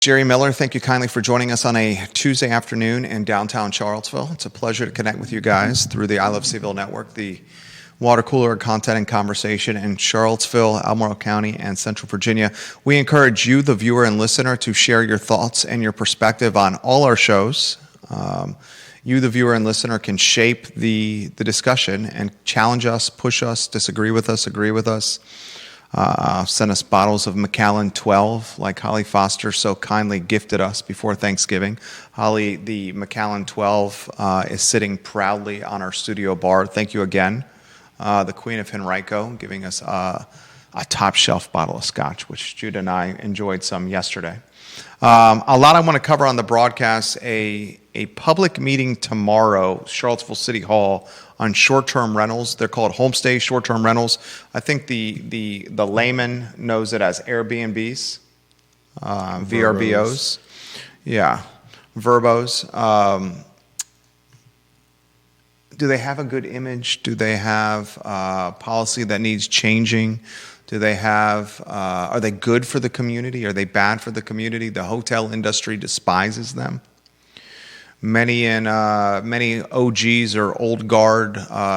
Jerry Miller, thank you kindly for joining us on a Tuesday afternoon in downtown Charlottesville. It's a pleasure to connect with you guys through the I Love CVille Network, the water cooler content and conversation in Charlottesville, Albemarle County, and Central Virginia. We encourage you, the viewer and listener, to share your thoughts and your perspective on all our shows. You, the viewer and listener, can shape the discussion and challenge us, push us, disagree with us, agree with us. Send us bottles of Macallan 12, like Holly Foster so kindly gifted us before Thanksgiving. Holly, the Macallan 12 is sitting proudly on our studio bar. Thank you again. The Queen of Henrico giving us a top shelf bottle of scotch, which Judah and I enjoyed some yesterday. A lot I want to cover on the broadcast, a public meeting tomorrow, Charlottesville City Hall, on short-term rentals. They're called homestay short-term rentals. I think the layman knows it as Airbnbs, VRBOs. Yeah, Verbos. Do they have a good image? Do they have policy that needs changing? Do they have, are they good for the community? Are they bad for the community? The hotel industry despises them. Many OGs or old guard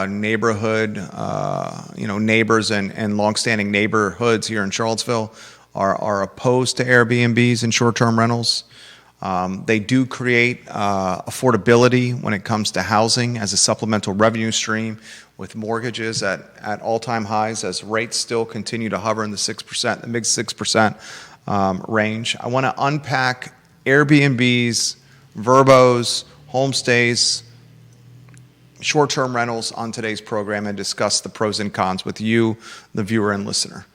neighborhood, neighbors and longstanding neighborhoods here in Charlottesville are opposed to Airbnbs and short-term rentals. They do create affordability when it comes to housing as a supplemental revenue stream, with mortgages at all-time highs as rates still continue to hover in the 6%, the mid 6% range. I want to unpack Airbnbs, Verbos, homestays, short-term rentals on today's program and discuss the pros and cons with you, the viewer and listener.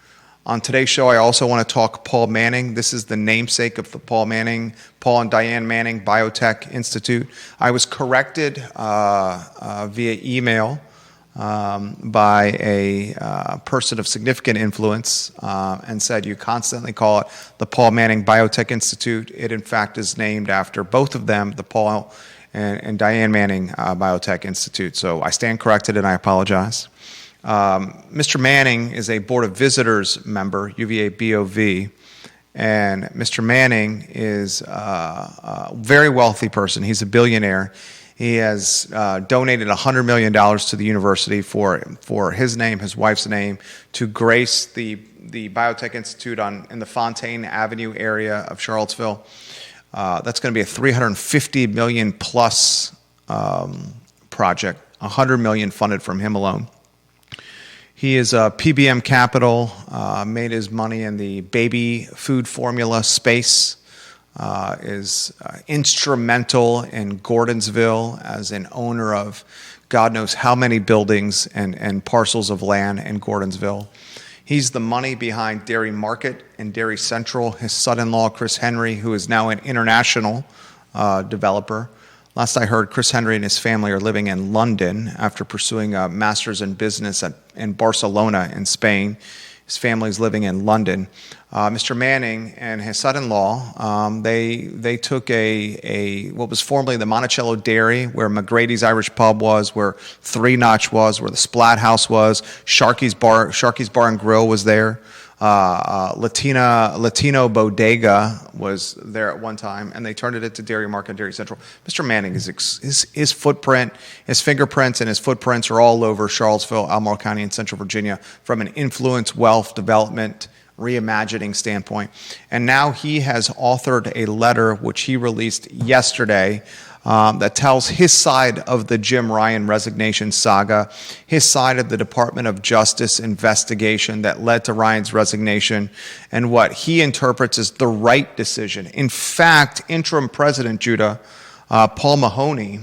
On today's show, I also want to talk Paul Manning. This is the namesake of the Paul and Diane Manning Biotech Institute. I was corrected via email by a person of significant influence and said, you constantly call it the Paul Manning Biotech Institute. It, in fact, is named after both of them, the Paul and Diane Manning Biotech Institute. So I stand corrected and I apologize. Mr. Manning is a Board of Visitors member, UVA BOV, and Mr. Manning is a very wealthy person. He's a billionaire. He has donated $100 million to the university for his name, his wife's name, to grace the Biotech Institute in the Fontaine Avenue area of Charlottesville. That's going to be a $350 million plus project, $100 million funded from him alone. He is a PBM Capital, made his money in the baby food formula space, is instrumental in Gordonsville as an owner of God knows how many buildings and parcels of land in Gordonsville. He's the money behind Dairy Market and Dairy Central. His son-in-law, Chris Henry, who is now an international developer. Last I heard, Chris Henry and his family are living in London after pursuing a master's in business in Barcelona in Spain. His family's living in London. Mr. Manning and his son-in-law, they took what was formerly the Monticello Dairy, where McGrady's Irish Pub was, where Three Notch was, where the Splat House was, Sharky's Bar and Grill was there. Latino Bodega was there at one time, and they turned it into Dairy Market and Dairy Central. Mr. Manning, his footprint, his fingerprints and his footprints are all over Charlottesville, Albemarle County, and Central Virginia from an influence, wealth, development, reimagining standpoint. And now he has authored a letter which he released yesterday that tells his side of the Jim Ryan resignation saga, his side of the Department of Justice investigation that led to Ryan's resignation, and what he interprets as the right decision. In fact, interim President Judah, Paul Mahoney,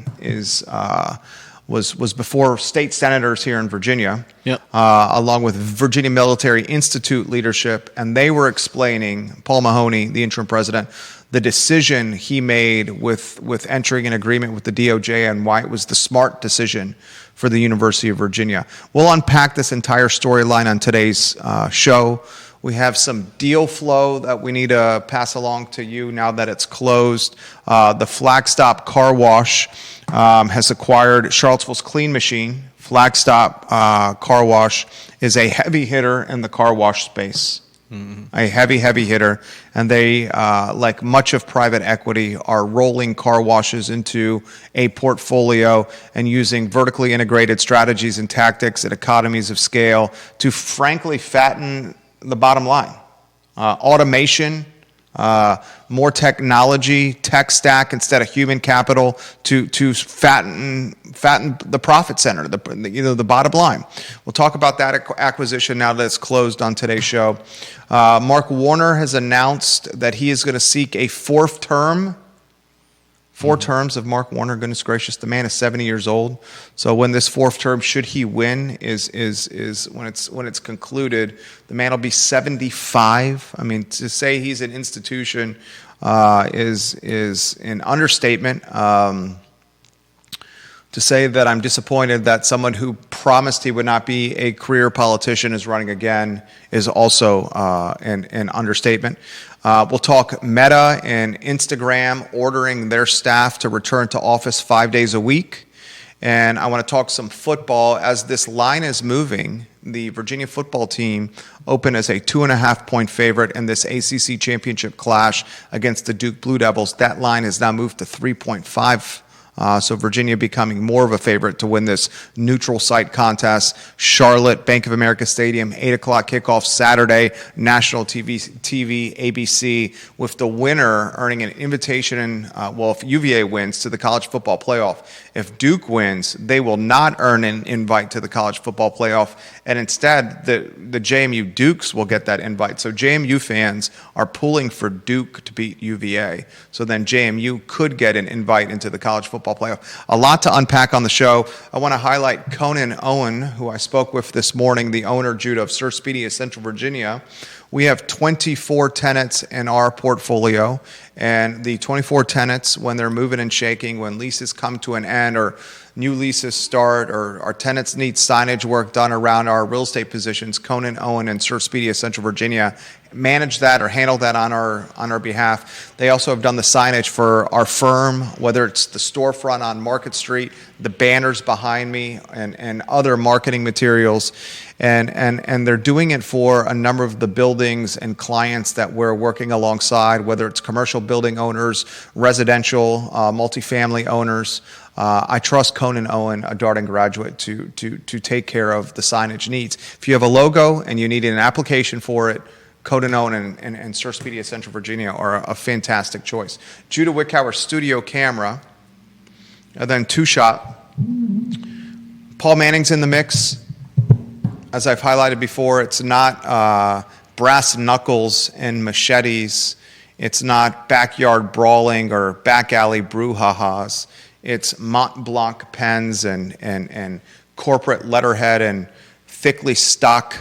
was before state senators here in Virginia, along with Virginia Military Institute leadership, and they were explaining, Paul Mahoney, the interim president, the decision he made with entering an agreement with the DOJ and why it was the smart decision for the University of Virginia. We'll unpack this entire storyline on today's show. We have some deal flow that we need to pass along to you now that it's closed. The Flagstop car wash has acquired Charlottesville's Clean Machine. Flagstop car wash is a heavy hitter in the car wash space. a heavy hitter, and they, like much of private equity, are rolling car washes into a portfolio and using vertically integrated strategies and tactics and economies of scale to frankly fatten the bottom line. Automation, more technology, tech stack instead of human capital to fatten the profit center, the bottom line. We'll talk about that acquisition now that it's closed on today's show. Mark Warner has announced that he is going to seek a fourth term. Four terms of Mark Warner. Goodness gracious, the man is 70 years old. So when this fourth term, should he win, is when it's concluded, the man will be 75. I mean, to say he's an institution is an understatement. To say that I'm disappointed that someone who promised he would not be a career politician is running again is also an understatement. We'll talk Meta and Instagram ordering their staff to return to office 5 days a week. And I want to talk some football. As this line is moving, the Virginia football team opened as a 2.5-point favorite in this ACC championship clash against the Duke Blue Devils. That line has now moved to 3.5. So Virginia becoming more of a favorite to win this neutral site contest. Charlotte, Bank of America Stadium, 8 o'clock kickoff Saturday, national TV, ABC, with the winner earning an invitation, if UVA wins, to the college football playoff. If Duke wins, they will not earn an invite to the college football playoff, and instead the JMU Dukes will get that invite. So JMU fans are pulling for Duke to beat UVA. So then JMU could get an invite into the college football playoff. A lot to unpack on the show. I want to highlight Conan Owen, who I spoke with this morning, the owner, Judah, of Sir Speedy of Central Virginia. We have 24 tenants in our portfolio, and the 24 tenants, when they're moving and shaking, when leases come to an end or new leases start or our tenants need signage work done around our real estate positions, Conan Owen and Sir Speedy of Central Virginia manage that or handle that on our behalf. They also have done the signage for our firm, whether it's the storefront on Market Street, the banners behind me, and other marketing materials. And they're doing it for a number of the buildings and clients that we're working alongside, whether it's commercial building owners, residential, multifamily owners. I trust Conan Owen, a Darden graduate, to take care of the signage needs. If you have a logo and you need an application for it, Conan Owen and Sir Speedy of Central Virginia are a fantastic choice. Judah Wickhauer studio camera, and then two-shot. Paul Manning's in the mix. As I've highlighted before, it's not brass knuckles and machetes. It's not backyard brawling or back alley brouhahas. It's Mont Blanc pens and corporate letterhead and thickly stuck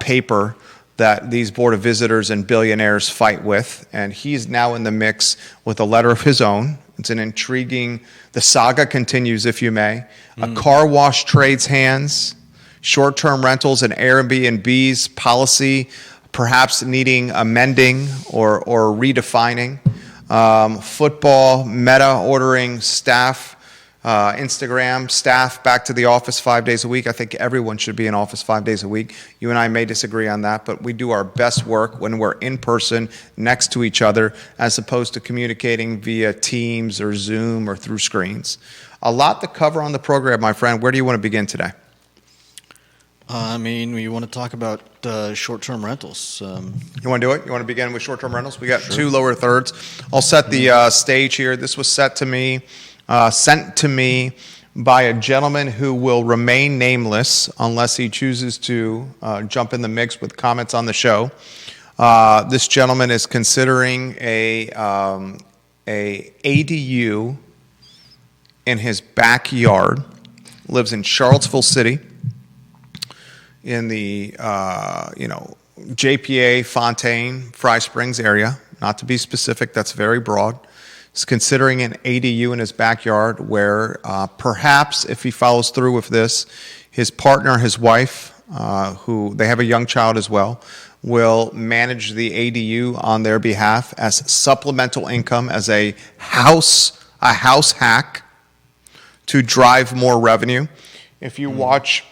paper that these Board of Visitors and billionaires fight with. And he's now in the mix with a letter of his own. It's an intriguing, the saga continues, if you may. A car wash trades hands, short-term rentals and Airbnb's policy perhaps needing amending or redefining. Football, Meta ordering staff, Instagram staff back to the office 5 days a week. I think everyone should be in office 5 days a week. You and I may disagree on that, but we do our best work when we're in person next to each other as opposed to communicating via Teams or Zoom or through screens. A lot to cover on the program, my friend. Where do you want to begin today? We want to talk about short-term rentals. You want to do it? You want to begin with short-term rentals? We got two lower thirds. I'll set the stage here. This was sent to me by a gentleman who will remain nameless unless he chooses to jump in the mix with comments on the show. This gentleman is considering a ADU in his backyard. Lives in Charlottesville City, in the JPA, Fontaine, Fry Springs area. Not to be specific, that's very broad. He's considering an ADU in his backyard where perhaps if he follows through with this, his partner, his wife, who they have a young child as well, will manage the ADU on their behalf as supplemental income, as a house hack to drive more revenue. If you watch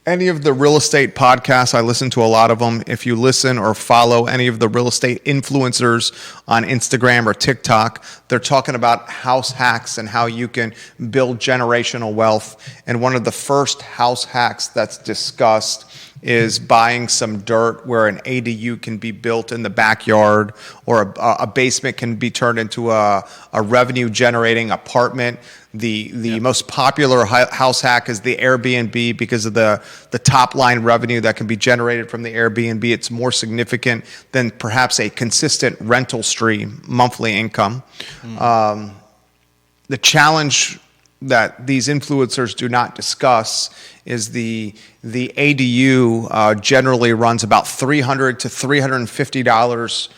any of the real estate podcasts. I listen to a lot of them. If you listen or follow any of the real estate influencers on Instagram or TikTok, they're talking about house hacks and how you can build generational wealth. And one of the first house hacks that's discussed is buying some dirt where an ADU can be built in the backyard, or a basement can be turned into a revenue generating apartment. The most popular house hack is the Airbnb because of the top line revenue that can be generated from the Airbnb. It's more significant than perhaps a consistent rental stream, monthly income. The challenge that these influencers do not discuss is the ADU generally runs about $300 to $350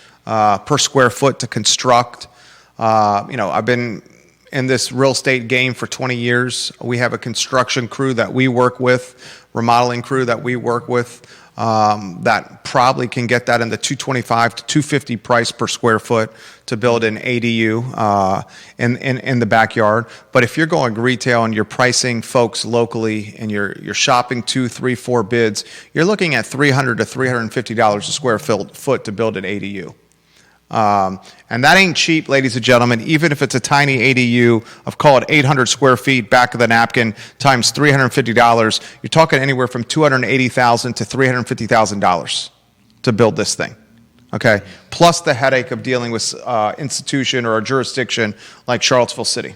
per square foot to construct. I've been in this real estate game for 20 years. We have a construction crew that we work with, remodeling crew that we work with, that probably can get that in the $225 to $250 price per square foot to build an ADU in the backyard. But if you're going retail and you're pricing folks locally and you're shopping 2, 3, 4 bids, you're looking at $300 to $350 a square foot to build an ADU. And that ain't cheap, ladies and gentlemen. Even if it's a tiny ADU of, call it 800 square feet, back of the napkin, times $350, you're talking anywhere from $280,000 to $350,000 to build this thing. Okay, plus the headache of dealing with institution or a jurisdiction like Charlottesville City.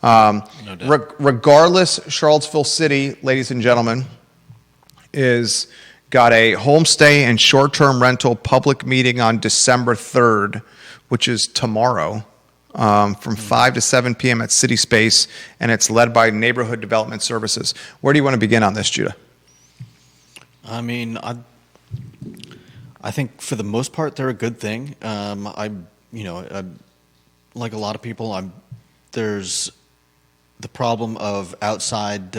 No doubt. Regardless, Charlottesville City, ladies and gentlemen, is got a homestay and short-term rental public meeting on December 3rd, which is tomorrow, from 5 to 7 p.m. at City Space, and it's led by Neighborhood Development Services. Where do you want to begin on this, Judah? I mean, I think for the most part they're a good thing. Like a lot of people, there's the problem of outside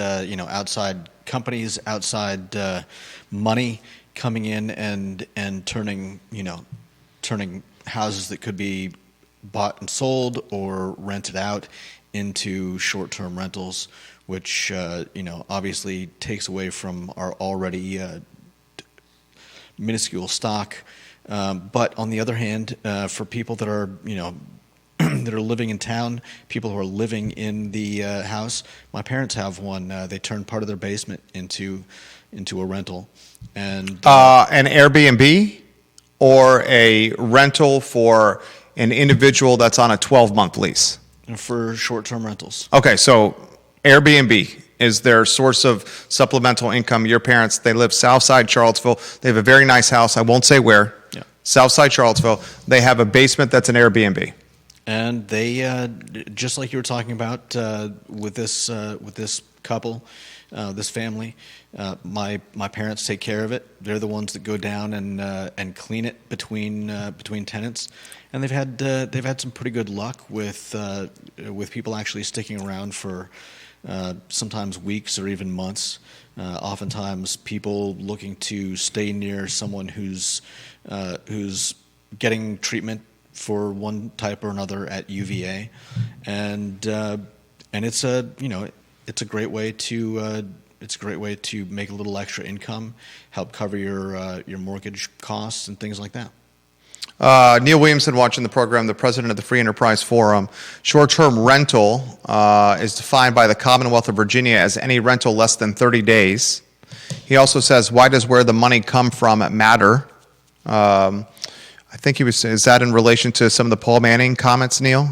companies, outside money coming in and turning houses that could be bought and sold or rented out into short-term rentals, which obviously takes away from our already minuscule stock. But on the other hand, for people that are that are living in town, people who are living in the house. My parents have one. They turned part of their basement into a rental, and an Airbnb or a rental for an individual that's on a 12-month lease. For short-term rentals. Okay, so Airbnb is their source of supplemental income. Your parents, they live Southside Charlottesville. They have a very nice house. I won't say where. Yeah. Southside Charlottesville. They have a basement that's an Airbnb. And they, just like you were talking about with this couple, this family, my parents take care of it. They're the ones that go down and clean it between tenants, and they've had some pretty good luck with people actually sticking around for sometimes weeks or even months. Oftentimes, people looking to stay near someone who's getting treatment for one type or another at UVA, and it's a great way to make a little extra income, help cover your mortgage costs and things like that. Neil Williamson watching the program, the president of the Free Enterprise Forum. Short-term rental is defined by the Commonwealth of Virginia as any rental less than 30 days. He also says, why does where the money come from matter? I think is that in relation to some of the Paul Manning comments, Neil?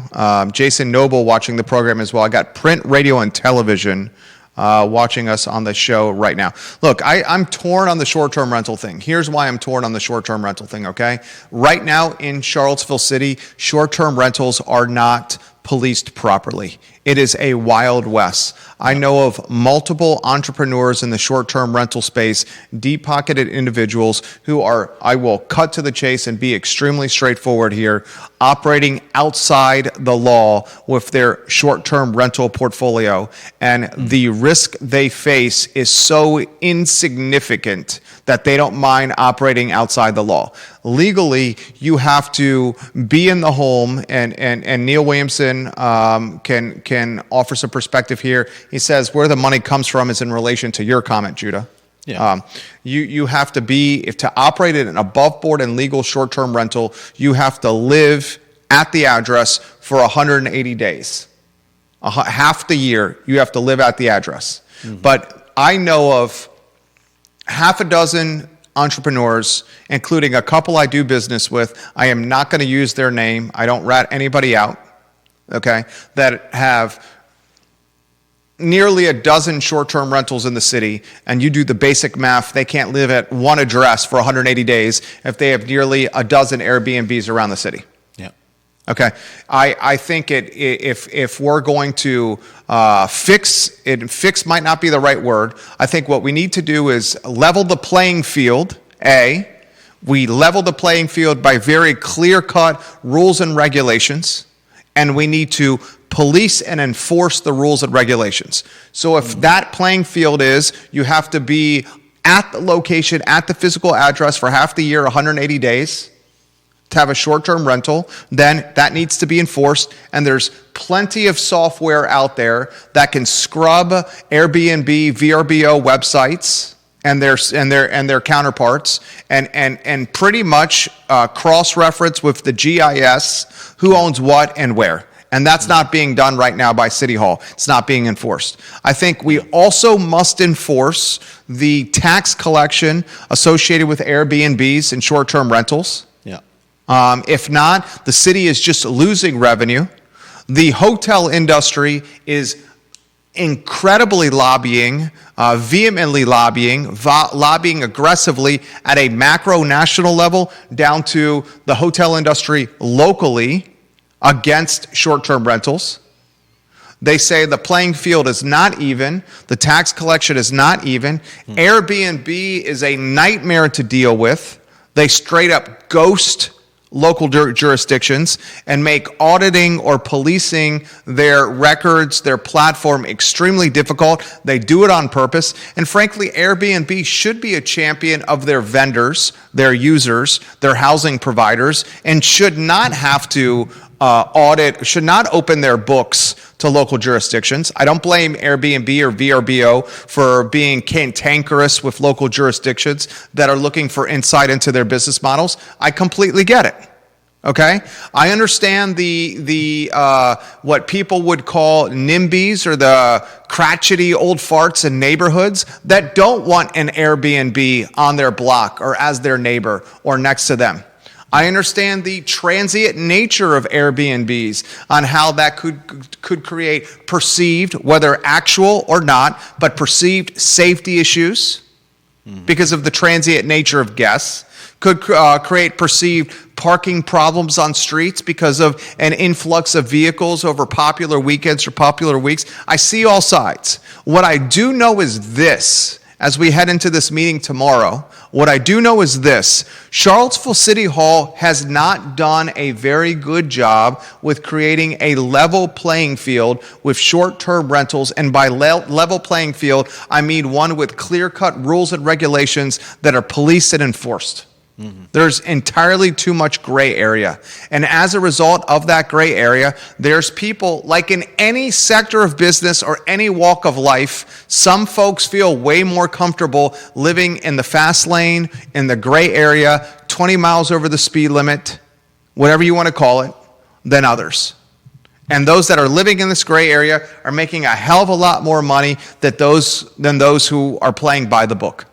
Jason Noble watching the program as well. I got print, radio, and television watching us on the show right now. Look, I'm torn on the short-term rental thing. Here's why I'm torn on the short-term rental thing, okay? Right now in Charlottesville City, short-term rentals are not policed properly. It is a wild west. I know of multiple entrepreneurs in the short-term rental space, deep-pocketed individuals who are, I will cut to the chase and be extremely straightforward here, operating outside the law with their short-term rental portfolio. And the risk they face is so insignificant that they don't mind operating outside the law. Legally, you have to be in the home, and Neil Williamson can offer some perspective here. He says where the money comes from is in relation to your comment, Judah. Yeah. You have to be, if to operate an above board and legal short-term rental, you have to live at the address for 180 days. Half the year, you have to live at the address. But I know of half a dozen entrepreneurs, including a couple I do business with. I am not going to use their name. I don't rat anybody out, okay, that have nearly a dozen short-term rentals in the city, and you do the basic math, they can't live at one address for 180 days if they have nearly a dozen Airbnbs around the city. Yeah. Okay, I think if we're going to fix it, fix might not be the right word. I think what we need to do is level the playing field. We level the playing field by very clear-cut rules and regulations, and we need to police and enforce the rules and regulations. So if that playing field is you have to be at the location, at the physical address for half the year, 180 days, to have a short-term rental, then that needs to be enforced. And there's plenty of software out there that can scrub Airbnb, VRBO websites and their counterparts, and pretty much cross-reference with the GIS who owns what and where. And that's not being done right now by City Hall. It's not being enforced. I think we also must enforce the tax collection associated with Airbnbs and short-term rentals. Yeah. If not, the city is just losing revenue. The hotel industry is incredibly vehemently lobbying aggressively at a macro national level down to the hotel industry locally against short-term rentals. They say the playing field is not even, the tax collection is not even. Airbnb is a nightmare to deal with. They straight up ghost local jurisdictions and make auditing or policing their records, their platform extremely difficult. They do it on purpose. And frankly, Airbnb should be a champion of their vendors, their users, their housing providers, and should not have to should not open their books to local jurisdictions. I don't blame Airbnb or VRBO for being cantankerous with local jurisdictions that are looking for insight into their business models. I completely get it. Okay, I understand the what people would call NIMBYs, or the crotchety old farts in neighborhoods that don't want an Airbnb on their block or as their neighbor or next to them. I understand the transient nature of Airbnbs on how that could create perceived, whether actual or not, but perceived safety issues because of the transient nature of guests. Could create perceived parking problems on streets because of an influx of vehicles over popular weekends or popular weeks. I see all sides. What I do know is this. As we head into this meeting tomorrow, what I do know is this: Charlottesville City Hall has not done a very good job with creating a level playing field with short-term rentals. And by level playing field, I mean one with clear-cut rules and regulations that are policed and enforced. There's entirely too much gray area. And as a result of that gray area, there's people, like in any sector of business or any walk of life, some folks feel way more comfortable living in the fast lane, in the gray area, 20 miles over the speed limit, whatever you want to call it, than others. And those that are living in this gray area are making a hell of a lot more money than those who are playing by the book.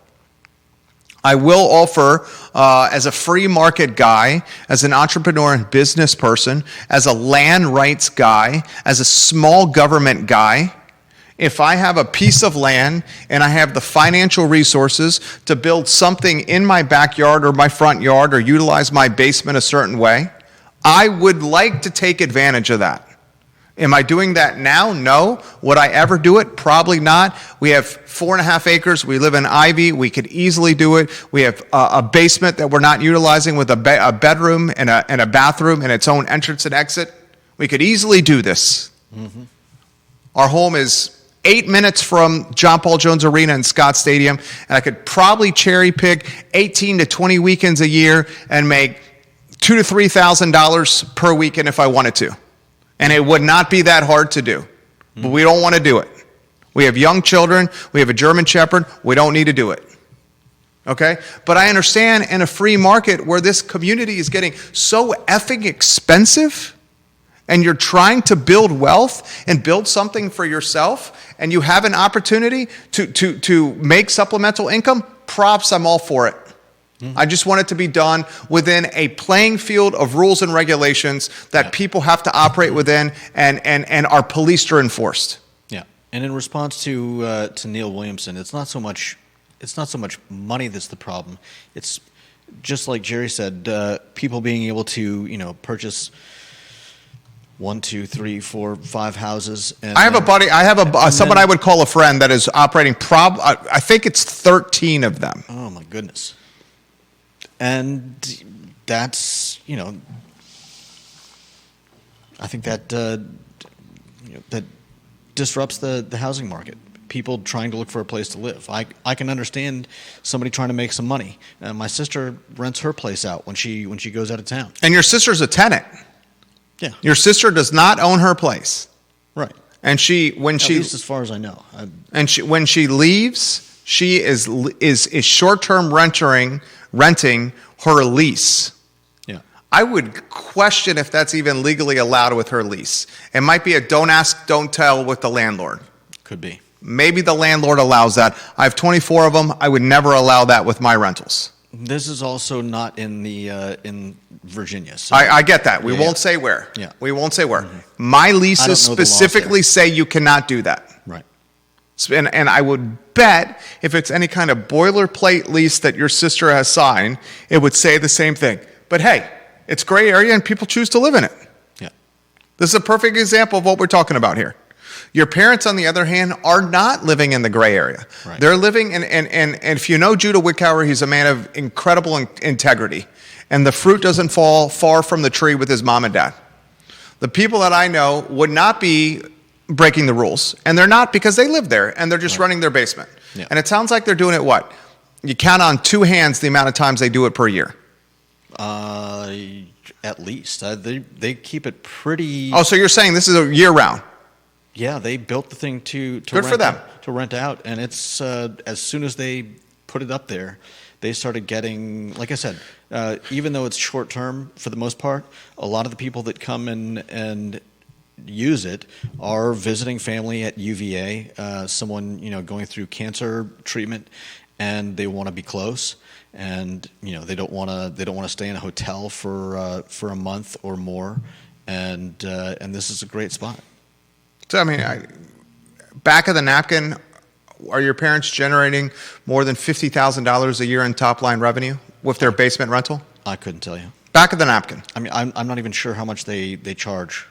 I will offer, as a free market guy, as an entrepreneur and business person, as a land rights guy, as a small government guy, if I have a piece of land and I have the financial resources to build something in my backyard or my front yard or utilize my basement a certain way, I would like to take advantage of that. Am I doing that now? No. Would I ever do it? Probably not. We have 4.5 acres. We live in Ivy. We could easily do it. We have a basement that we're not utilizing with a bedroom and a bathroom and its own entrance and exit. We could easily do this. Our home is 8 minutes from John Paul Jones Arena and Scott Stadium, and I could probably cherry pick 18 to 20 weekends a year and make $2,000 to $3,000 per weekend if I wanted to. And it would not be that hard to do. But we don't want to do it. We have young children. We have a German Shepherd. We don't need to do it. Okay? But I understand in a free market where this community is getting so effing expensive and you're trying to build wealth and build something for yourself and you have an opportunity to make supplemental income, props, I'm all for it. I just want it to be done within a playing field of rules and regulations that people have to operate within and are policed or enforced. Yeah. And in response to Neil Williamson, it's not so much money that's the problem. It's just like Jerry said, people being able to purchase 1, 2, 3, 4, 5 houses. And I have a buddy. I have someone I would call a friend that is operating. I think it's 13 of them. Oh my goodness. And that's I think that that disrupts the housing market. People trying to look for a place to live. I can understand somebody trying to make some money. My sister rents her place out when she goes out of town. And your sister's a tenant. Yeah. Your sister does not own her place. Right. And At least as far as I know. When she leaves, she is short-term renting her lease. Yeah. I would question if that's even legally allowed with her lease. It might be a don't ask, don't tell with the landlord. Could be. Maybe the landlord allows that. I have 24 of them. I would never allow that with my rentals. This is also not in Virginia. So I get that. We won't say where. Yeah. We won't say where. My leases specifically say you cannot do that. Right. And I would bet if it's any kind of boilerplate lease that your sister has signed, it would say the same thing. But hey, it's gray area and people choose to live in it. Yeah. This is a perfect example of what we're talking about here. Your parents, on the other hand, are not living in the gray area. Right. They're living in, and if you know Judah Wickower, he's a man of incredible integrity. And the fruit doesn't fall far from the tree with his mom and dad. The people that I know would not be breaking the rules. And they're not because they live there and they're just running their basement. Yeah. And it sounds like they're doing it what? You count on 2 hands the amount of times they do it per year. At least. They keep it pretty... Oh, so you're saying this is a year-round? Yeah, they built the thing to Good for them. To rent out, and it's as soon as they put it up there, they started getting, like I said, even though it's short term for the most part, a lot of the people that come in and use it are visiting family at UVA, someone going through cancer treatment, and they want to be close, and they don't want to stay in a hotel for a month or more, and this is a great spot. So, I mean, back of the napkin, are your parents generating more than $50,000 a year in top-line revenue with their basement rental? I couldn't tell you. Back of the napkin. I mean, I'm not even sure how much they charge.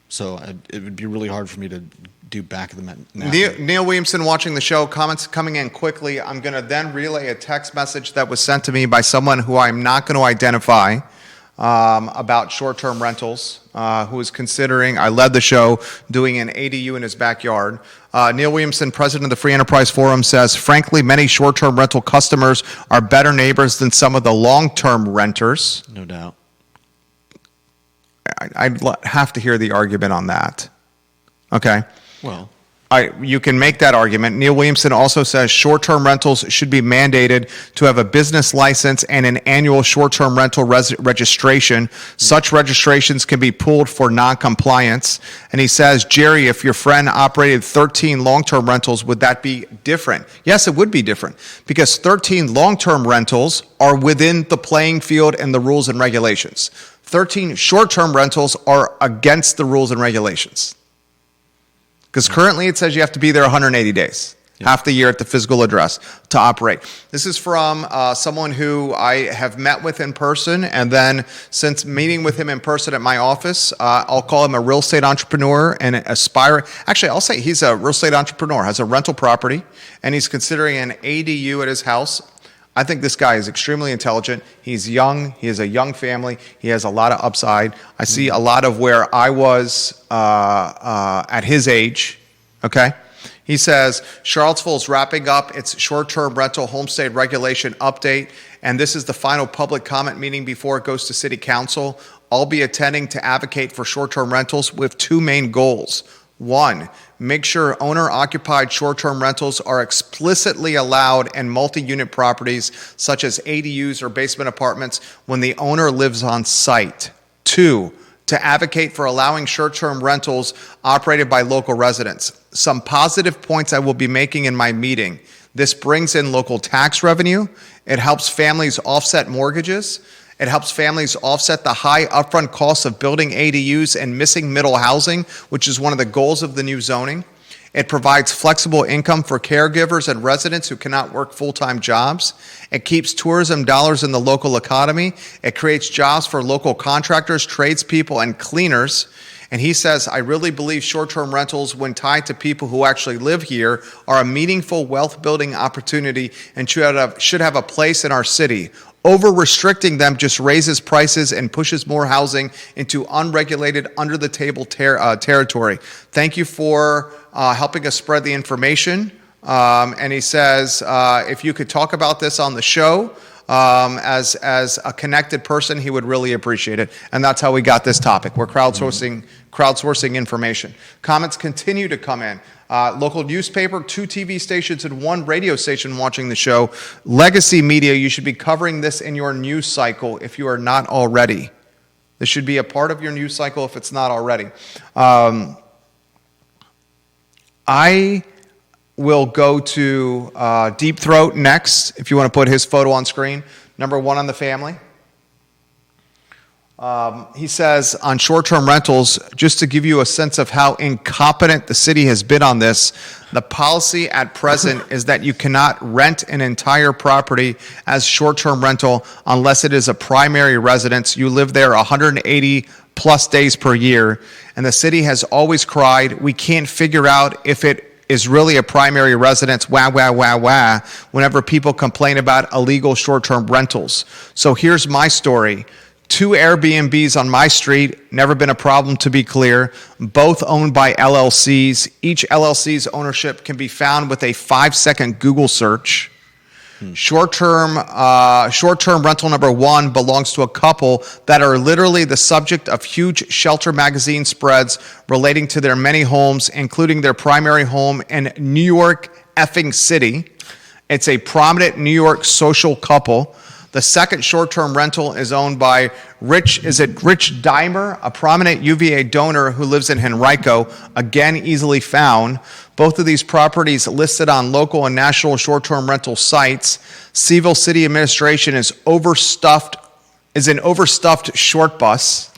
So it would be really hard for me to do back of the napkin. Neil Williamson watching the show, comments coming in quickly. I'm going to then relay a text message that was sent to me by someone who I'm not going to identify. About short-term rentals, who is considering, I led the show, doing an ADU in his backyard. Neil Williamson, president of the Free Enterprise Forum, says, frankly, many short-term rental customers are better neighbors than some of the long-term renters. No doubt. I'd have to hear the argument on that. Okay? Well... You can make that argument. Neil Williamson also says short-term rentals should be mandated to have a business license and an annual short-term rental registration. Such registrations can be pulled for non-compliance. And he says, Jerry, if your friend operated 13 long-term rentals, would that be different? Yes, it would be different because 13 long-term rentals are within the playing field and the rules and regulations. 13 short-term rentals are against the rules and regulations. Because currently it says you have to be there 180 days, half the year at the physical address to operate. This is from someone who I have met with in person, and then since meeting with him in person at my office, I'll call him a real estate entrepreneur and aspiring. Actually, I'll say he's a real estate entrepreneur, has a rental property, and he's considering an ADU at his house. I think this guy is extremely intelligent. He's young. He has a young family. He has a lot of upside. I see a lot of where I was at his age, okay? He says, Charlottesville is wrapping up its short-term rental homestay regulation update, and this is the final public comment meeting before it goes to City Council. I'll be attending to advocate for short-term rentals with 2 main goals. One, make sure owner-occupied short-term rentals are explicitly allowed in multi-unit properties such as ADUs or basement apartments when the owner lives on site. Two, to advocate for allowing short-term rentals operated by local residents. Some positive points I will be making in my meeting. This brings in local tax revenue. It helps families offset mortgages. It helps families offset the high upfront costs of building ADUs and missing middle housing, which is one of the goals of the new zoning. It provides flexible income for caregivers and residents who cannot work full-time jobs. It keeps tourism dollars in the local economy. It creates jobs for local contractors, tradespeople, and cleaners. And he says, I really believe short-term rentals, when tied to people who actually live here, are a meaningful wealth-building opportunity and should have a place in our city. Over-restricting them just raises prices and pushes more housing into unregulated, under-the-table territory. Thank you for helping us spread the information. And he says, if you could talk about this on the show as a connected person, he would really appreciate it. And that's how we got this topic. We're crowdsourcing information. Comments continue to come in. Local newspaper, 2 TV stations, and 1 radio station watching the show. Legacy media, you should be covering this in your news cycle if you are not already. This should be a part of your news cycle if it's not already. I will go to Deep Throat next, if you want to put his photo on screen. Number 1 on the family. He says on short-term rentals, just to give you a sense of how incompetent the city has been on this, the policy at present is that you cannot rent an entire property as short-term rental unless it is a primary residence. You live there 180 plus days per year, and the city has always cried, we can't figure out if it is really a primary residence, whenever people complain about illegal short-term rentals. So here's my story. 2 Airbnbs on my street, never been a problem, to be clear, both owned by LLCs. Each LLC's ownership can be found with a 5-second Google search. Short-term rental number 1 belongs to a couple that are literally the subject of huge Shelter magazine spreads relating to their many homes, including their primary home in New York effing City. It's a prominent New York social couple. The second short-term rental is owned by Rich Dimer, a prominent UVA donor who lives in Henrico, again easily found. Both of these properties listed on local and national short-term rental sites. CVille City Administration is an overstuffed short bus.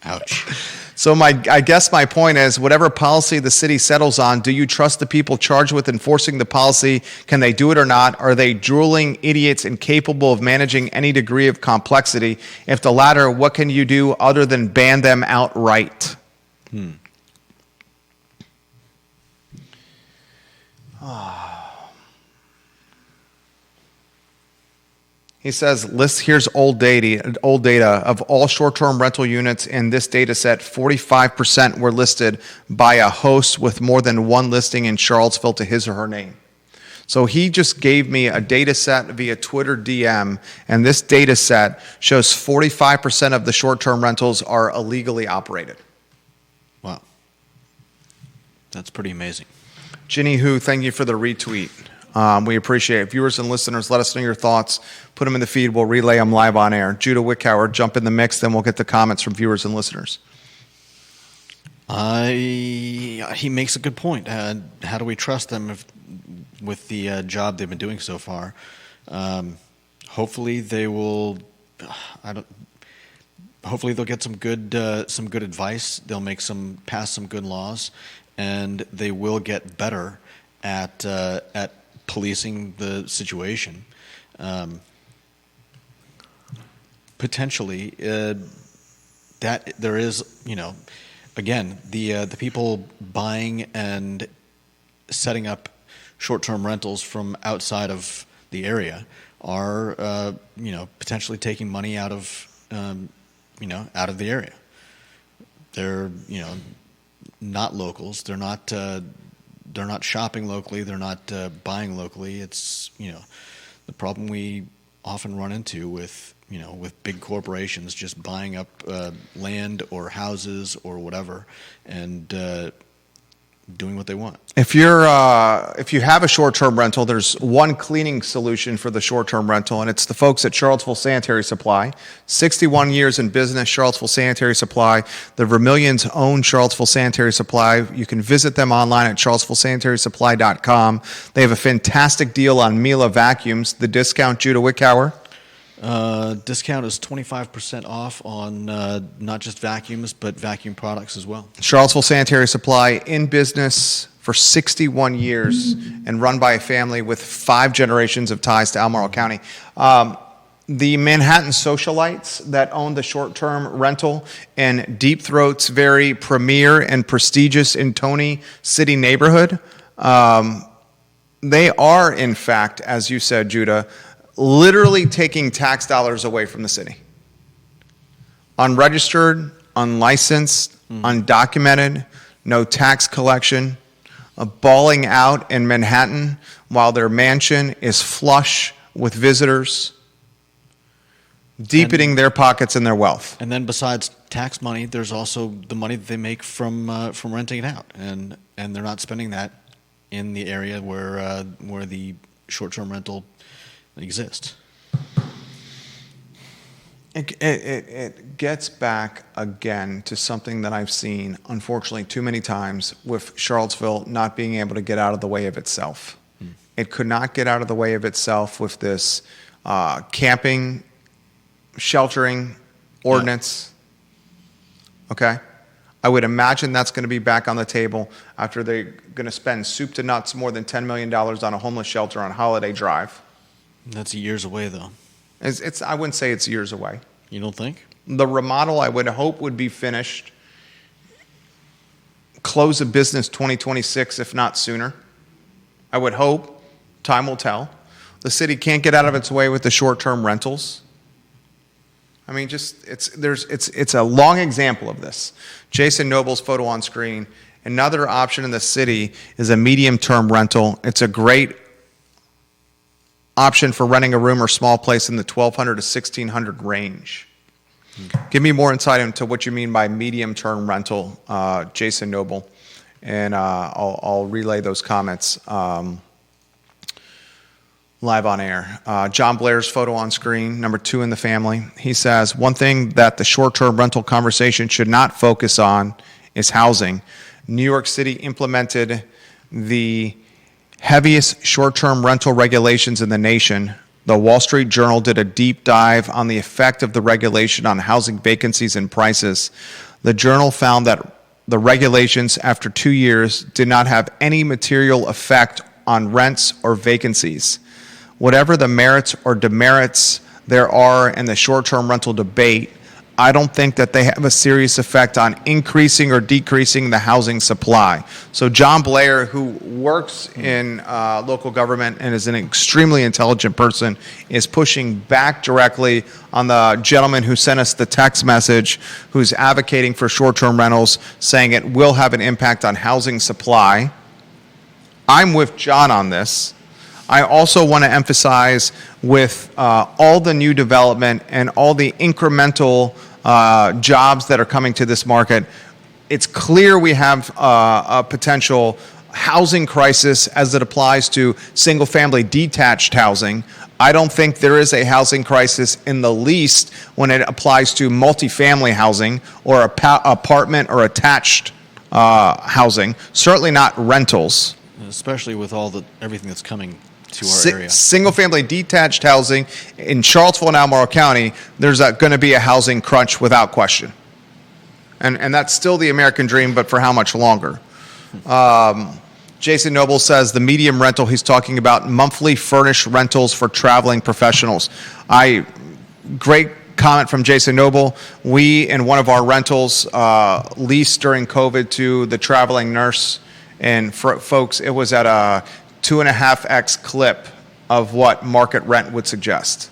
Ouch. So I guess my point is, whatever policy the city settles on, do you trust the people charged with enforcing the policy? Can they do it or not? Are they drooling idiots incapable of managing any degree of complexity? If the latter, what can you do other than ban them outright? He says, here's old data. Of all short-term rental units in this data set, 45% were listed by a host with more than 1 listing in Charlottesville to his or her name. So he just gave me a data set via Twitter DM, and this data set shows 45% of the short-term rentals are illegally operated. Wow. That's pretty amazing. Ginny Hu, thank you for the retweet. We appreciate it. Viewers and listeners, let us know your thoughts. Put them in the feed. We'll relay them live on air. Judah Wickhauer, jump in the mix, then we'll get the comments from viewers and listeners. He makes a good point. How do we trust them with the job they've been doing so far? Hopefully they will. Hopefully they'll get some good advice. They'll pass some good laws, and they will get better at policing the situation. Potentially, that there is, again, the people buying and setting up short-term rentals from outside of the area are, potentially taking money out of the area. They're, not locals. They're not shopping locally. They're not buying locally. It's, the problem we often run into with, with big corporations just buying up land or houses or whatever, and doing what they want. If you have a short-term rental, there's one cleaning solution for the short-term rental, and it's the folks at Charlottesville Sanitary Supply. 61 years in business, Charlottesville Sanitary Supply. The Vermillions own Charlottesville Sanitary Supply. You can visit them online at charlottesvillesanitarysupply.com. They have a fantastic deal on Miele vacuums. The discount, Judah Wickhauer. Discount is 25% off on not just vacuums, but vacuum products as well. Charlottesville Sanitary Supply, in business for 61 years and run by a family with 5 generations of ties to Albemarle County. The Manhattan socialites that own the short-term rental and Deep Throat's very premier and prestigious in Tony City neighborhood, they are, in fact, as you said, Judah, literally taking tax dollars away from the city. Unregistered, unlicensed, undocumented, no tax collection, balling out in Manhattan while their mansion is flush with visitors, deepening their pockets and their wealth. And then besides tax money, there's also the money that they make from renting it out, and they're not spending that in the area where the short-term rental exists. It gets back again to something that I've seen, unfortunately, too many times with Charlottesville not being able to get out of the way of itself. It could not get out of the way of itself with this camping, sheltering ordinance. Okay? I would imagine that's going to be back on the table after they're going to spend soup to nuts more than $10 million on a homeless shelter on Holiday Drive. That's years away, though. I wouldn't say it's years away. You don't think? The remodel, I would hope, would be finished, close of business 2026, if not sooner. I would hope. Time will tell. The city can't get out of its way with the short-term rentals. I mean, it's a long example of this. Jason Noble's photo on screen. Another option in the city is a medium-term rental. It's a great option for renting a room or small place in the $1,200 to $1,600 range. Give me more insight into what you mean by medium-term rental, Jason Noble, and I'll relay those comments live on air. John Blair's photo on screen, number 2 in the family. He says, one thing that the short-term rental conversation should not focus on is housing. New York City implemented the heaviest short-term rental regulations in the nation. The Wall Street Journal did a deep dive on the effect of the regulation on housing vacancies and prices. The Journal found that the regulations, after 2 years, did not have any material effect on rents or vacancies. Whatever the merits or demerits there are in the short-term rental debate, I don't think that they have a serious effect on increasing or decreasing the housing supply. So John Blair, who works in local government and is an extremely intelligent person, is pushing back directly on the gentleman who sent us the text message, who's advocating for short-term rentals, saying it will have an impact on housing supply. I'm with John on this. I also want to emphasize with all the new development and all the incremental jobs that are coming to this market, it's clear we have a potential housing crisis as it applies to single-family detached housing. I don't think there is a housing crisis in the least when it applies to multifamily housing or apartment or attached housing, certainly not rentals. Especially with everything that's coming to our area. Single-family detached housing in Charlottesville and Albemarle County, there's going to be a housing crunch without question. And that's still the American dream, but for how much longer? Jason Noble says the medium rental, he's talking about monthly furnished rentals for traveling professionals. Great comment from Jason Noble. We, in one of our rentals, leased during COVID to the traveling nurse. And for folks, it was at a 2.5x clip of what market rent would suggest,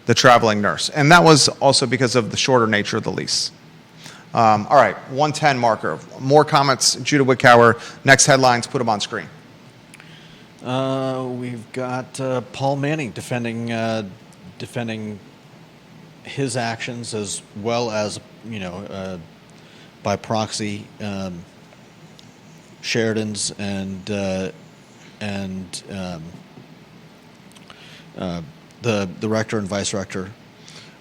the traveling nurse. And that was also because of the shorter nature of the lease. All right, 110 marker. More comments, Judah Wickhauer. Next headlines, put them on screen. We've got Paul Manning defending his actions, as well as by proxy, Sheridan's and the rector and vice rector.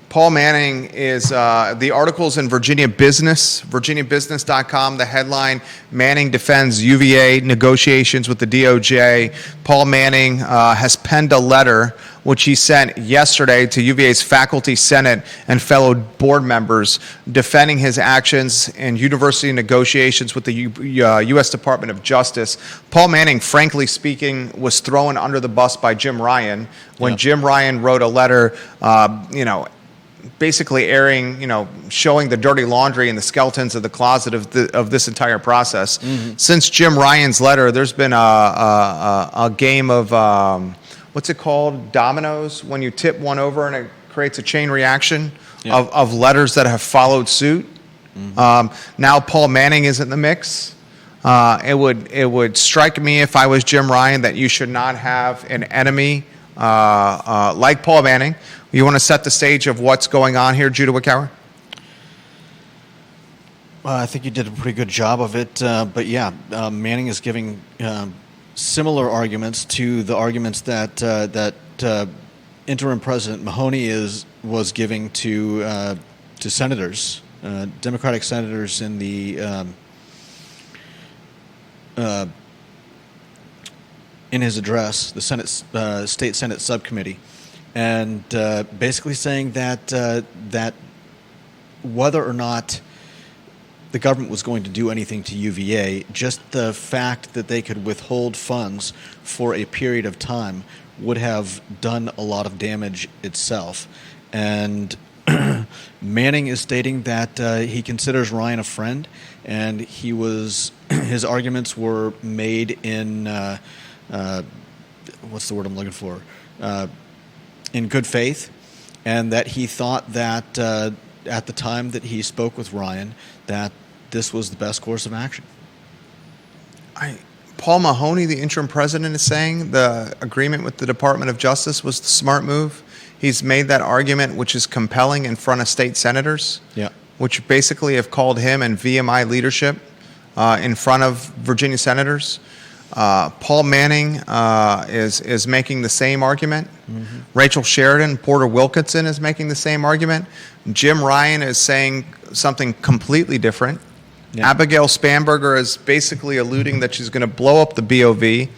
Paul Manning is, the article's in Virginia Business, virginiabusiness.com. The headline, Manning defends UVA negotiations with the DOJ. Paul Manning has penned a letter which he sent yesterday to UVA's faculty, senate, and fellow board members defending his actions in university negotiations with the U.S. Department of Justice. Paul Manning, frankly speaking, was thrown under the bus by Jim Ryan when Jim Ryan wrote a letter, basically showing the dirty laundry and the skeletons of the closet of this entire process. Mm-hmm. Since Jim Ryan's letter, there's been a game of what's it called? Dominoes, when you tip one over and it creates a chain reaction of letters that have followed suit. Mm-hmm. Now Paul Manning is in the mix. It would strike me, if I was Jim Ryan, that you should not have an enemy like Paul Manning. You want to set the stage of what's going on here, Judah Wickower? I think you did a pretty good job of it. But yeah, Manning is giving similar arguments to the arguments that interim President Mahoney was giving to senators, Democratic senators in the in his address, the State Senate subcommittee, and basically saying that whether or not the government was going to do anything to UVA, just the fact that they could withhold funds for a period of time would have done a lot of damage itself. And Manning is stating that he considers Ryan a friend, and his arguments were made in what's the word I'm looking for? In good faith, and that he thought that at the time that he spoke with Ryan, that this was the best course of action. Paul Mahoney, the interim president, is saying the agreement with the Department of Justice was the smart move. He's made that argument, which is compelling, in front of state senators, which basically have called him and VMI leadership in front of Virginia senators. Paul Manning is making the same argument. Mm-hmm. Rachel Sheridan, Porter Wilkinson is making the same argument. Jim Ryan is saying something completely different. Yeah. Abigail Spanberger is basically alluding that she's going to blow up the BOV.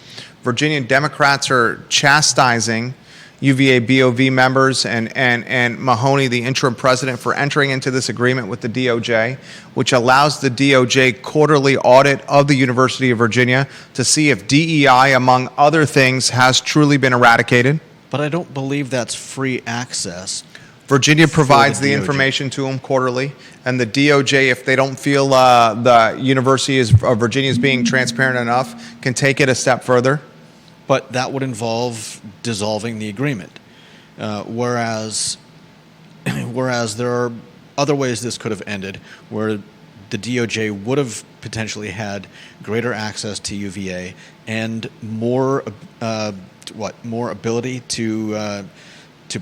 Virginia Democrats are chastising UVA BOV members and Mahoney, the interim president, for entering into this agreement with the DOJ, which allows the DOJ quarterly audit of the University of Virginia to see if DEI, among other things, has truly been eradicated. But I don't believe that's free access. Virginia provides the information to them quarterly, and the DOJ, if they don't feel the University of Virginia is being transparent enough, can take it a step further. But that would involve dissolving the agreement, whereas there are other ways this could have ended, where the DOJ would have potentially had greater access to UVA and more ability to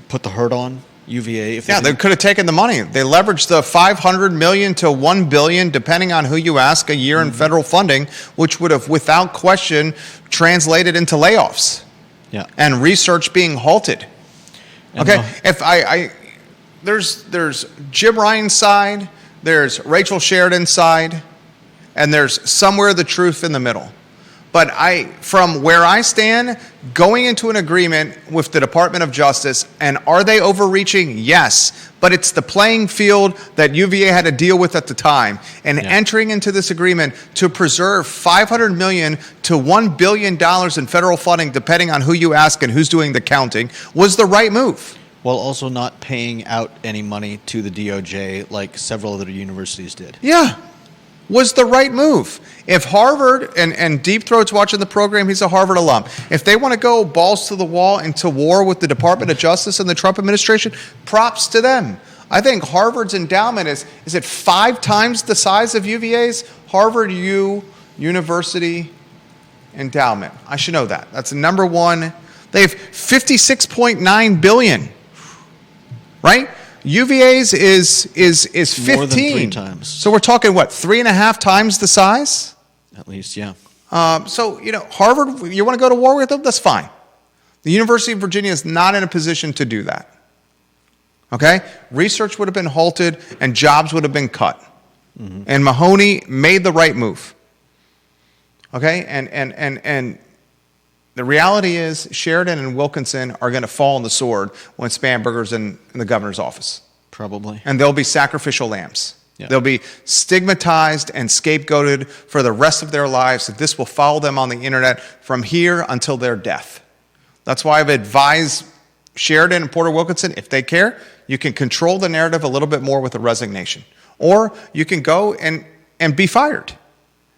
put the hurt on UVA. They could have taken the money. They leveraged the $500 million to $1 billion, depending on who you ask, a year in federal funding, which would have, without question, translated into layoffs and research being halted. And there's Jim Ryan's side, there's Rachel Sheridan's side, and there's somewhere the truth in the middle. But from where I stand, going into an agreement with the Department of Justice, and are they overreaching? Yes. But it's the playing field that UVA had to deal with at the time. And entering into this agreement to preserve $500 million to $1 billion in federal funding, depending on who you ask and who's doing the counting, was the right move. While also not paying out any money to the DOJ like several other universities did. Yeah. Was the right move. If Harvard, and Deep Throat's watching the program, he's a Harvard alum. If they want to go balls to the wall into war with the Department of Justice and the Trump administration, props to them. I think Harvard's endowment is it 5 times the size of UVA's? Harvard University endowment. I should know that. That's number one. They have $56.9 billion. Right? UVA's is 15. More than 3 times. So we're talking, what, 3.5 times the size? At least, yeah. So, Harvard, you want to go to war with them? That's fine. The University of Virginia is not in a position to do that. Okay? Research would have been halted and jobs would have been cut. Mm-hmm. And Mahoney made the right move. Okay? And the reality is Sheridan and Wilkinson are going to fall on the sword when Spanberger's in the governor's office. Probably. And they'll be sacrificial lambs. Yeah. They'll be stigmatized and scapegoated for the rest of their lives. This will follow them on the internet from here until their death. That's why I've advised Sheridan and Porter Wilkinson, if they care, you can control the narrative a little bit more with a resignation. Or you can go and be fired.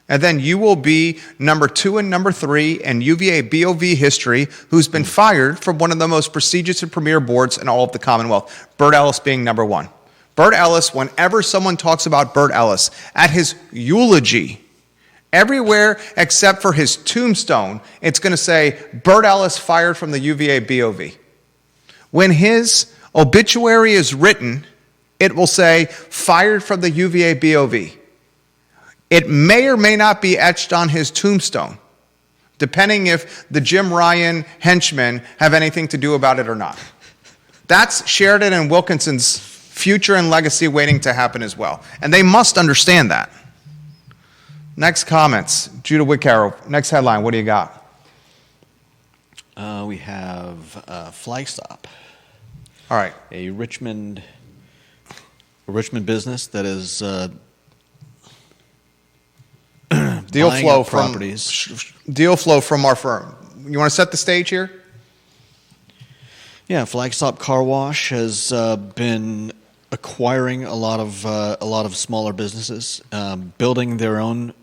And then you will be number 2 and number 3 in UVA BOV history who's been fired from one of the most prestigious and premier boards in all of the Commonwealth, Bert Ellis being number 1. Bert Ellis, whenever someone talks about Bert Ellis, at his eulogy, everywhere except for his tombstone, it's going to say, Bert Ellis fired from the UVA BOV. When his obituary is written, it will say, fired from the UVA BOV. It may or may not be etched on his tombstone, depending if the Jim Ryan henchmen have anything to do about it or not. That's Sheridan and Wilkinson's future and legacy waiting to happen as well. And they must understand that. Next comments. Judah Wickarrow, next headline, what do you got? We have Flagstop. All right. A Richmond business that is deal flow from our firm. You want to set the stage here? Yeah, Flagstop Car Wash has been acquiring a lot of smaller businesses, building their own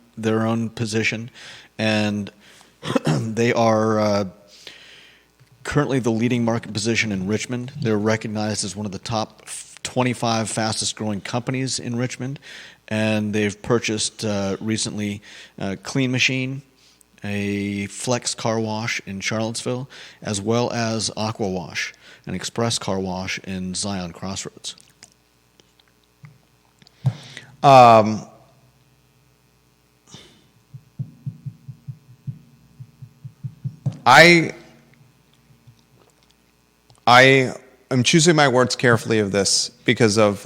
position, and they are currently the leading market position in Richmond. They're recognized as one of the top 25 fastest growing companies in Richmond, and they've purchased recently Clean Machine, a Flex Car Wash in Charlottesville, as well as Aqua Wash, an express car wash in Zion Crossroads. I am choosing my words carefully of this because of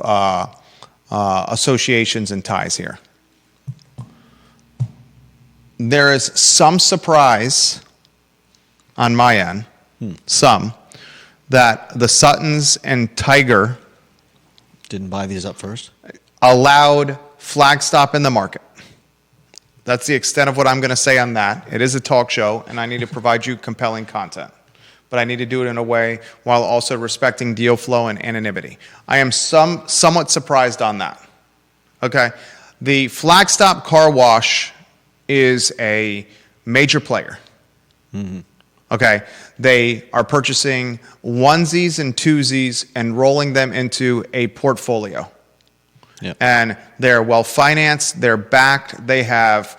associations and ties here. There is some surprise on my end, that the Suttons and Tiger Didn't buy these up first? allowed Flagstop in the market. That's the extent of what I'm going to say on that. It is a talk show, and I need to provide you compelling content. But I need to do it in a way while also respecting deal flow and anonymity. I am somewhat surprised on that. Okay? The Flagstop Car Wash is a major player. Mm-hmm. Okay? They are purchasing onesies and twosies and rolling them into a portfolio. Yep. And they're well-financed, they're backed, they have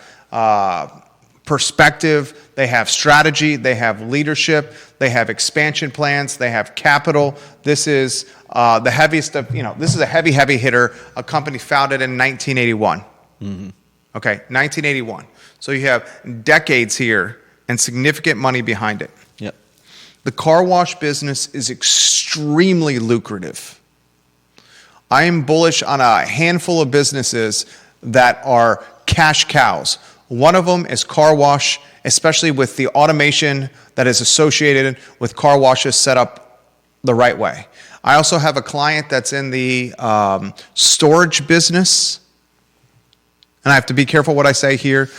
perspective, they have strategy, they have leadership, they have expansion plans, they have capital. This is the heaviest of, this is a heavy hitter, a company founded in 1981. Mm-hmm. Okay, 1981. So you have decades here and significant money behind it. Yep. The car wash business is extremely lucrative. I am bullish on a handful of businesses that are cash cows. One of them is car wash, especially with the automation that is associated with car washes set up the right way. I also have a client that's in the storage business, and I have to be careful what I say here.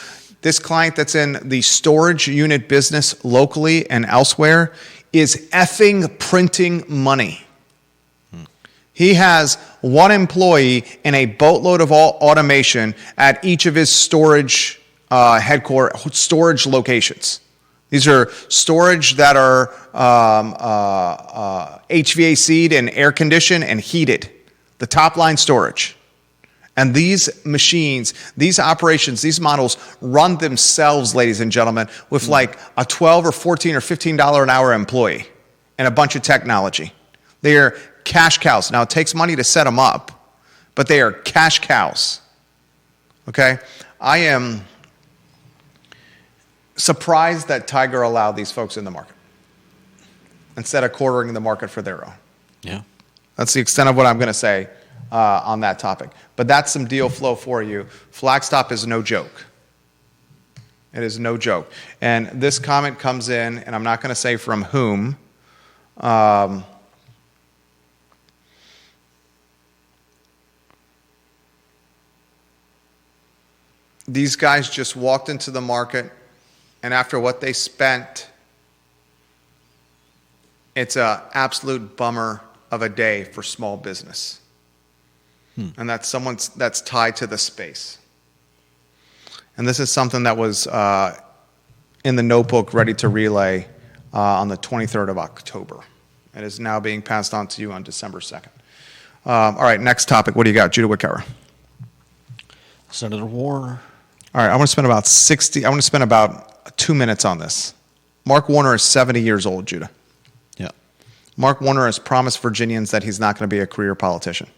This client that's in the storage unit business locally and elsewhere is effing printing money. He has one employee and a boatload of all automation at each of his storage storage locations. These are storage that are HVAC'd and air conditioned and heated. The top line storage. And these machines, these operations, these models run themselves, ladies and gentlemen, with like a $12 or $14 or $15 an hour employee and a bunch of technology. They are cash cows. Now, it takes money to set them up, but they are cash cows. Okay? I am surprised that Tiger allowed these folks in the market instead of quartering the market for their own. Yeah. That's the extent of what I'm going to say on that topic. But that's some deal flow for you. Flagstop is no joke. It is no joke. And this comment comes in, and I'm not going to say from whom. These guys just walked into the market, and after what they spent, it's an absolute bummer of a day for small business. And that's someone that's tied to the space. And this is something that was in the notebook ready to relay on the 23rd of October. It is now being passed on to you on December 2nd. All right, next topic. What do you got, Judah Wickower? Senator Warner. All right, I want to spend about 2 minutes on this. Mark Warner is 70 years old, Judah. Yeah. Mark Warner has promised Virginians that he's not going to be a career politician.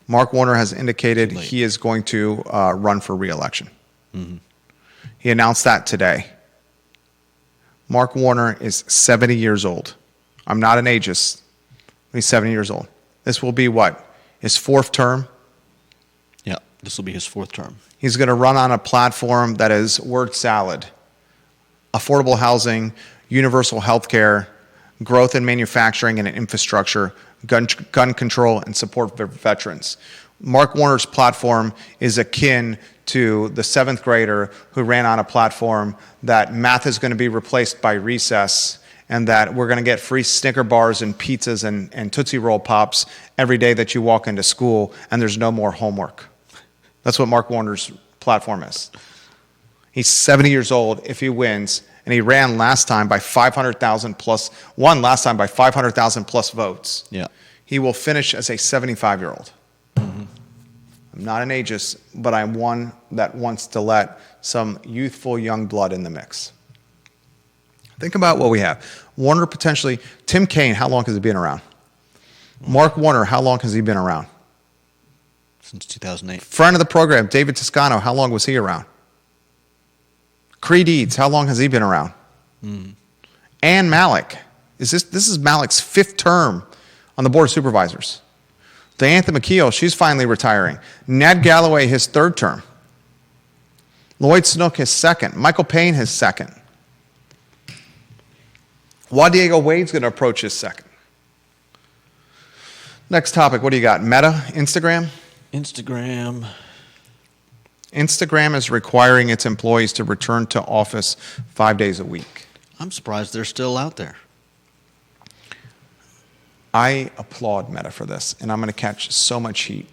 Mark Warner has indicated he is going to run for re-election. Mm-hmm. He announced that today. Mark Warner is 70 years old. I'm not an ageist. He's 70 years old. This will be what? His fourth term? Yeah, this will be his fourth term. He's going to run on a platform that is word salad. Affordable housing, universal health care, growth in manufacturing and infrastructure, gun control, and support for veterans. Mark Warner's platform is akin to the seventh grader who ran on a platform that math is going to be replaced by recess and that we're going to get free Snicker bars and pizzas and Tootsie Roll Pops every day that you walk into school, and there's no more homework. That's what Mark Warner's platform is. He's 70 years old if he wins, and he ran last time by 500,000 plus, won last time by 500,000 plus votes. Yeah. He will finish as a 75-year-old. Mm-hmm. I'm not an ageist, but I'm one that wants to let some youthful young blood in the mix. Think about what we have. Warner potentially, Tim Kaine, how long has he been around? Mark Warner, how long has he been around? Since 2008. Friend of the program, David Toscano, how long was he around? Creed Eads, how long has he been around? Ann Malik, this is Malik's fifth term on the Board of Supervisors. Diantha McKeel, she's finally retiring. Ned Galloway, his third term. Lloyd Snook, his second. Michael Payne, his second. Juan Diego Wade's going to approach his second. Next topic, what do you got? Meta, Instagram? Instagram is requiring its employees to return to office 5 days a week. I'm surprised they're still out there. I applaud Meta for this, and I'm going to catch so much heat.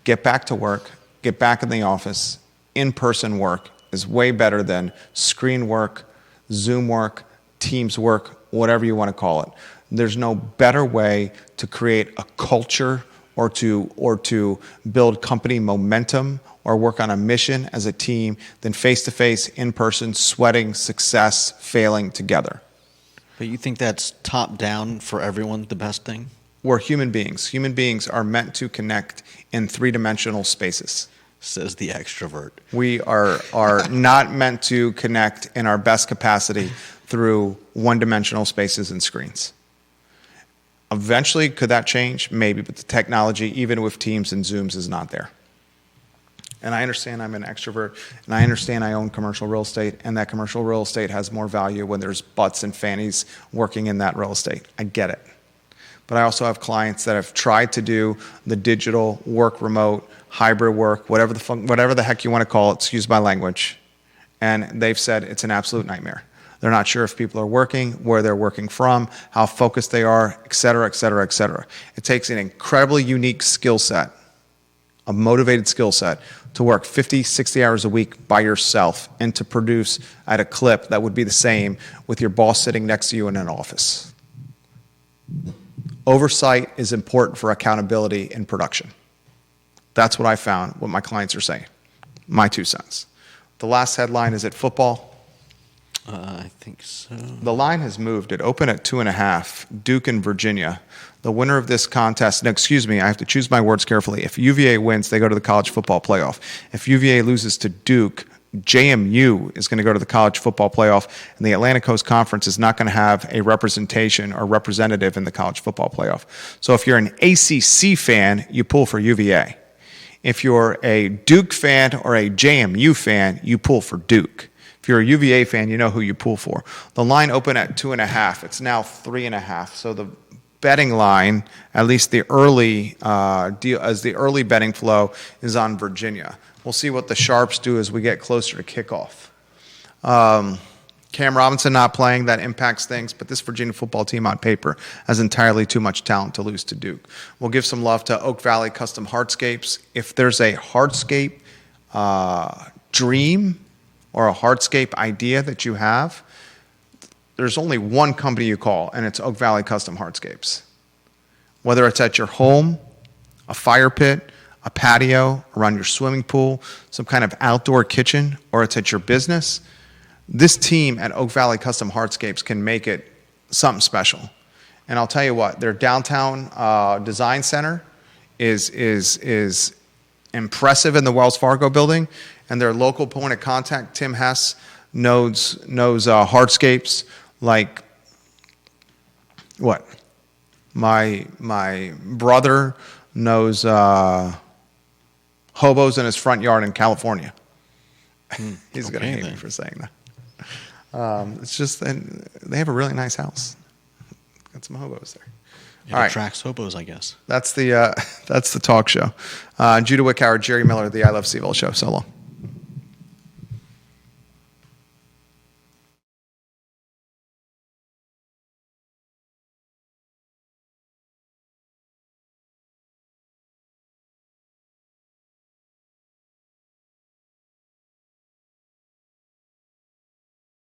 Get back to work, get back in the office. In-person work is way better than screen work, Zoom work, Teams work, whatever you want to call it. There's no better way to create a culture or to build company momentum or work on a mission as a team than face-to-face, in-person, sweating, success, failing together. But you think that's top-down for everyone the best thing? We're human beings. Human beings are meant to connect in three-dimensional spaces. Says the extrovert. We are not meant to connect in our best capacity through one-dimensional spaces and screens. Eventually, could that change? Maybe, but the technology, even with Teams and Zooms, is not there. And I understand I'm an extrovert, and I understand I own commercial real estate, and that commercial real estate has more value when there's butts and fannies working in that real estate. I get it. But I also have clients that have tried to do the digital, work remote, hybrid work, whatever the heck you want to call it, excuse my language, and they've said it's an absolute nightmare. They're not sure if people are working, where they're working from, how focused they are, et cetera, et cetera, et cetera. It takes an incredibly unique skill set, a motivated skill set, to work 50, 60 hours a week by yourself and to produce at a clip that would be the same with your boss sitting next to you in an office. Oversight is important for accountability in production. That's what I found, what my clients are saying. My 2 cents. The last headline, is it football? I think so. The line has moved. It opened at 2.5. Duke and Virginia. The winner of this contest. No, excuse me. I have to choose my words carefully. If UVA wins, they go to the college football playoff. If UVA loses to Duke, JMU is going to go to the college football playoff, and the Atlantic Coast Conference is not going to have a representation or representative in the college football playoff. So if you're an ACC fan, you pull for UVA. If you're a Duke fan or a JMU fan, you pull for Duke. If you're a UVA fan, you know who you pull for. The line opened at 2.5. It's now 3.5. So the betting line, at least the early as the early betting flow, is on Virginia. We'll see what the Sharps do as we get closer to kickoff. Cam Robinson not playing, that impacts things, but this Virginia football team on paper has entirely too much talent to lose to Duke. We'll give some love to Oak Valley Custom Hardscapes. If there's a hardscape dream or a hardscape idea that you have, there's only one company you call, and it's Oak Valley Custom Hardscapes. Whether it's at your home, a fire pit, a patio, around your swimming pool, some kind of outdoor kitchen, or it's at your business, this team at Oak Valley Custom Hardscapes can make it something special. And I'll tell you what, their downtown design center is impressive in the Wells Fargo building, and their local point of contact, Tim Hess, knows hardscapes like what? My brother knows hobos in his front yard in California. He's going to hate me for saying that. It's just they have a really nice house. Got some hobos there. It All right. attracts hobos, I guess. That's the talk show. Judah Wickhauer, Jerry Miller, the I Love CVille Show. So long.